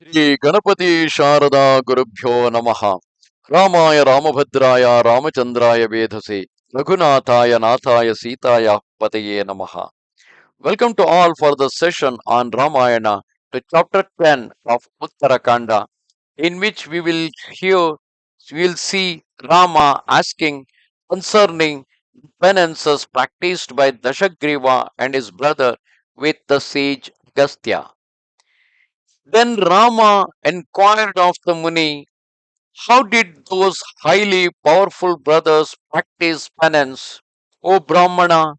Shri Ganapati Sharada Gurubhyo Namaha Ramaya Ramabhadraya Ramachandraya Vedhase Raghunathaya Nathaya Sitaya Pataye Namaha. Welcome to all for the session on Ramayana to chapter 10 of Uttara Kanda, in which we will see Rama asking concerning penances practiced by Dashagriva and his brother with the sage Agastya. Then Rama inquired of the Muni, how did those highly powerful brothers practice penance? O Brahmana,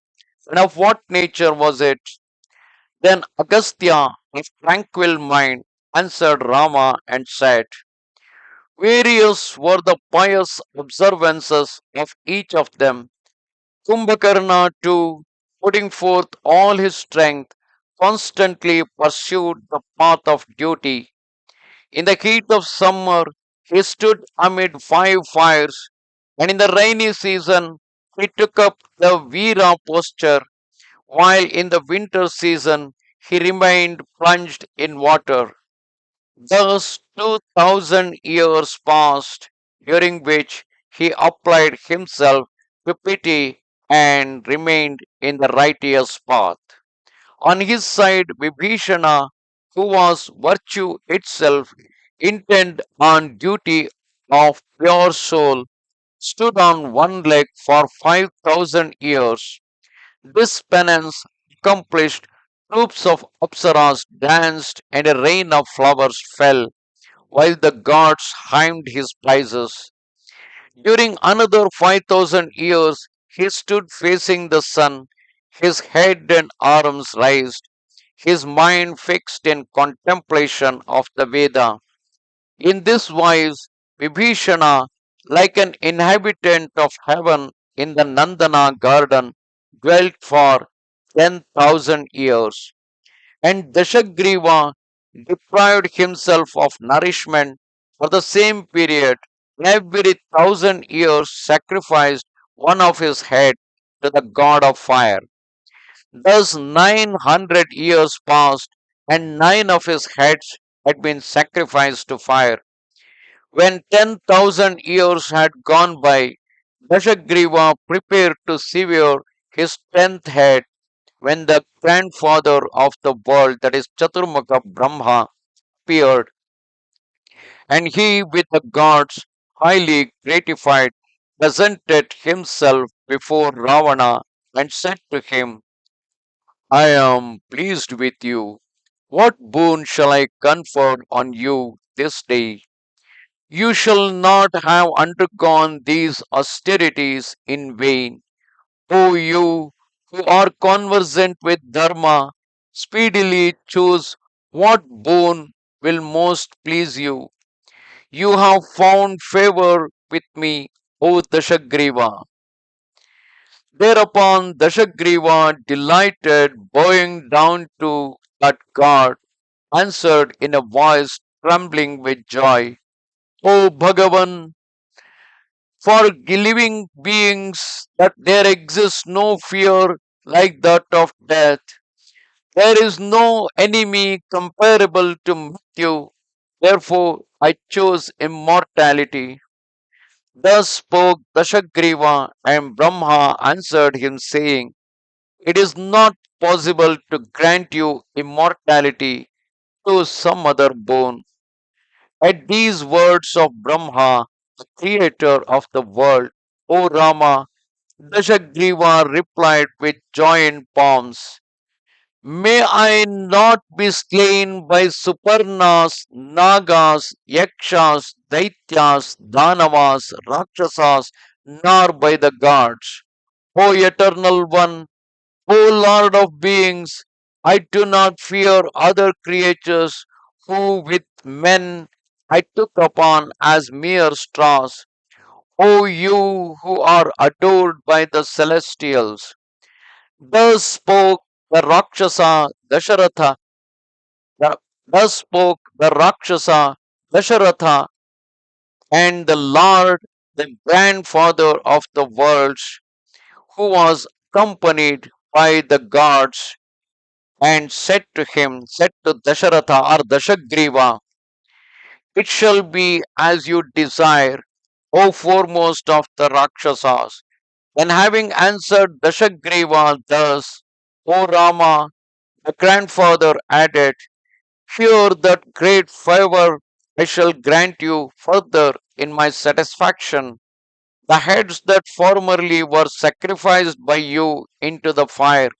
and of what nature was it? Then Agastya, of tranquil mind, answered Rama and said, various were the pious observances of each of them. Kumbhakarna too, putting forth all his strength, constantly pursued the path of duty. In the heat of summer, he stood amid 5 fires, and in the rainy season, he took up the Vira posture, while in the winter season, he remained plunged in water. Thus, 2000 years passed, during which he applied himself to pity and remained in the righteous path. On his side, Vibhishana, who was virtue itself, intent on duty of pure soul, stood on one leg for 5,000 years. This penance accomplished, troops of apsaras danced, and a rain of flowers fell, while the gods hymned his praises. During another 5,000 years, he stood facing the sun, his head and arms raised, his mind fixed in contemplation of the Veda. In this wise, Vibhishana, like an inhabitant of heaven in the Nandana garden, dwelt for 10,000 years. And Dashagriva deprived himself of nourishment for the same period. Every 1,000 years sacrificed one of his head to the god of fire. Thus 900 years passed, and nine of his heads had been sacrificed to fire. When 10,000 years had gone by, Dashagriva prepared to sever his 10th head when the grandfather of the world, that is Chaturmukha Brahma, appeared, and he, with the gods, highly gratified, presented himself before Ravana and said to him, I am pleased with you. What boon shall I confer on you this day? You shall not have undergone these austerities in vain. O you who are conversant with Dharma, speedily choose what boon will most please you. You have found favor with me, O Dashagriva. Thereupon Dashagriva, delighted, bowing down to that god, answered in a voice trembling with joy, O Bhagavan, for living beings that there exists no fear like that of death. There is no enemy comparable to Mrityu. Therefore, I chose immortality. Thus spoke Dashagriva, and Brahma answered him, saying, it is not possible to grant you immortality to some other boon. At these words of Brahma, the creator of the world, O Rama, Dashagriva replied with joined palms, may I not be slain by Suparnas, Nagas, Yakshas, Daityas, Danavas, Rakshasas, nor by the gods. O Eternal One, O Lord of beings, I do not fear other creatures who with men I took upon as mere straws. O you who are adored by the celestials. Thus spoke the Rakshasa Dasharatha. the- Thus spoke the Rakshasa Dasharatha, and the Lord, the grandfather of the worlds, who was accompanied by the gods, and said to Dasharatha or Dashagriva, It shall be as you desire, O foremost of the Rakshasas. And having answered Dashagriva thus, O Rama, the grandfather added, Hear that great favor I shall grant you further in my satisfaction. The heads that formerly were sacrificed by you into the fire,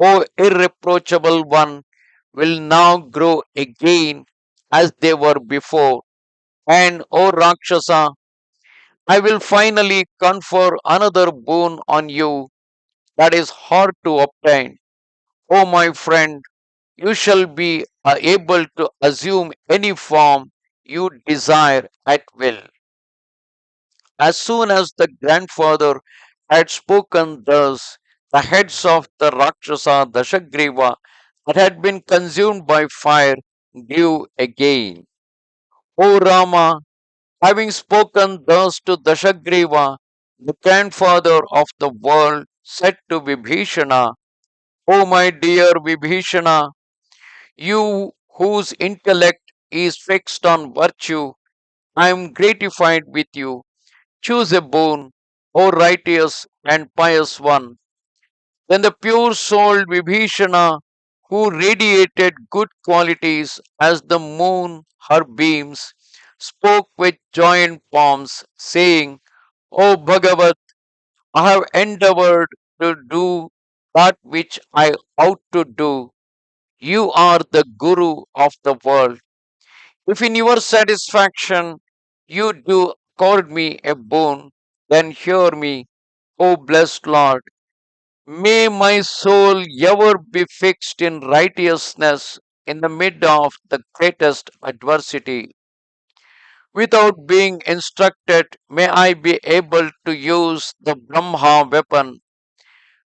O irreproachable one, will now grow again as they were before. And O Rakshasa, I will finally confer another boon on you that is hard to obtain. O my friend, you shall be able to assume any form you desire at will. As soon as the grandfather had spoken thus, the heads of the Rakshasa Dashagriva that had been consumed by fire grew again. O Rama, having spoken thus to Dashagriva, the grandfather of the world said to Vibhishana, O my dear Vibhishana, you whose intellect is fixed on virtue, I am gratified with you. Choose a boon, O righteous and pious one. Then the pure souled Vibhishana, who radiated good qualities as the moon her beams, spoke with joined palms, saying, O Bhagavat, I have endeavored to do that which I ought to do. You are the Guru of the world. If in your satisfaction you do accord me a boon, then hear me, O blessed Lord. May my soul ever be fixed in righteousness in the mid of the greatest adversity. Without being instructed, may I be able to use the Brahma weapon.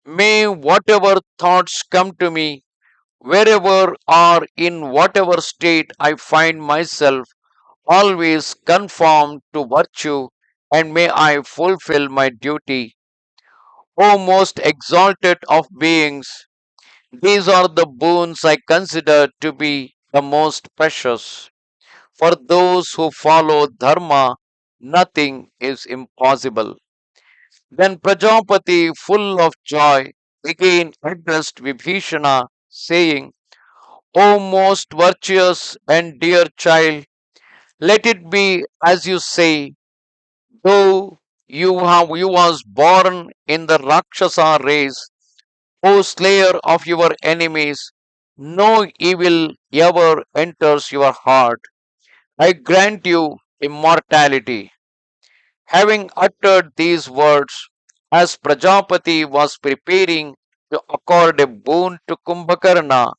May whatever thoughts come to me, wherever or in whatever state I find myself, always conform to virtue, and may I fulfill my duty. O most exalted of beings, these are the boons I consider to be the most precious. For those who follow Dharma, nothing is impossible. Then Prajapati, full of joy, again addressed Vibhishana, saying, O most virtuous and dear child, let it be as you say, though you was born in the Rakshasa race, O slayer of your enemies, no evil ever enters your heart. I grant you immortality. Having uttered these words, as Prajapati was preparing to accord a boon to Kumbhakarna,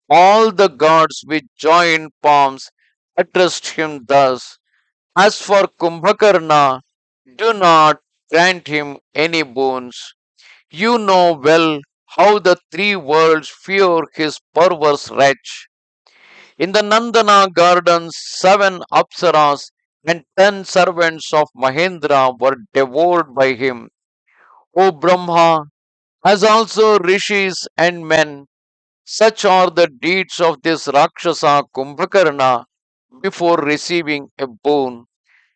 all the gods with joined palms addressed him thus. As for Kumbhakarna, do not grant him any boons. You know well how the three worlds fear his perverse wretch. In the Nandana gardens, 7 Apsaras and 10 servants of Mahendra were devoured by him. O Brahma, as also rishis and men, such are the deeds of this Rakshasa Kumbhakarna before receiving a boon.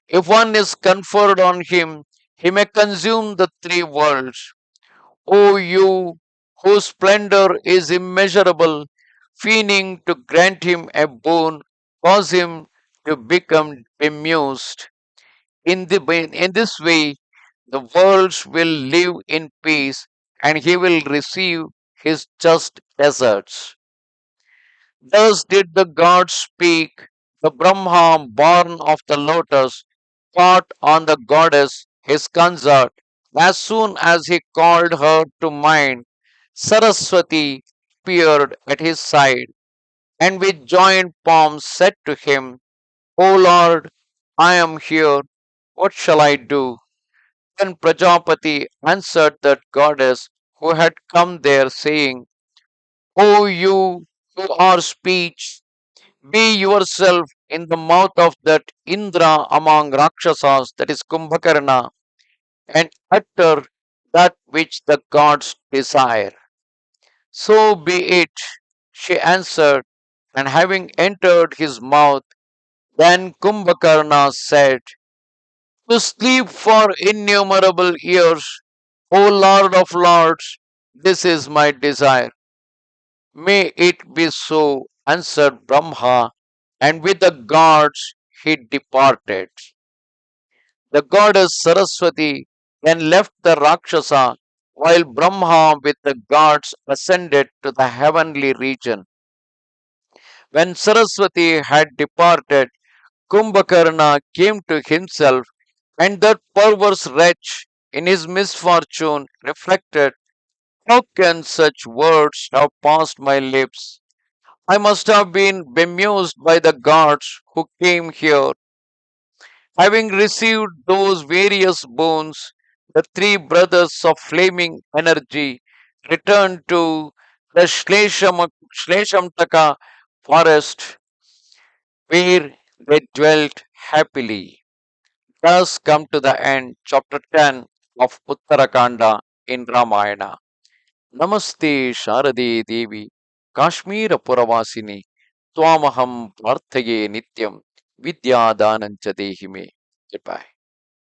If one is conferred on him, he may consume the three worlds. O you whose splendor is immeasurable, feigning to grant him a boon, cause him to become bemused. In this way, the worlds will live in peace and he will receive his just deserts. Thus did the gods speak. The Brahma, born of the lotus, caught on the goddess, his consort. As soon as he called her to mind, Saraswathi appeared at his side, and with joined palms said to him, O Lord, I am here. What shall I do? Then Prajapati answered that goddess who had come there, saying, O you who are speech, be yourself in the mouth of that Indra among Rakshasas, that is Kumbhakarna, and utter that which the gods desire. So be it, she answered, and having entered his mouth, Then Kumbhakarna said, to sleep for innumerable years, O Lord of Lords, this is my desire. May it be so, answered Brahma, and with the gods he departed. The goddess Saraswathi then left the Rakshasa, while Brahma with the gods ascended to the heavenly region. When Saraswathi had departed, Kumbhakarna came to himself, and that perverse wretch, in his misfortune, reflected, how can such words have passed my lips? I must have been bemused by the gods who came here. Having received those various boons, the three brothers of flaming energy returned to the Shleshamtaka forest where they dwelt happily. Thus come to the end, chapter 10 of Uttara Kanda in Ramayana. Namaste Sharade Devi, Kashmira Puravasini, Twamaham Parthaye Nityam, Vidya Danancha Dehime. Goodbye.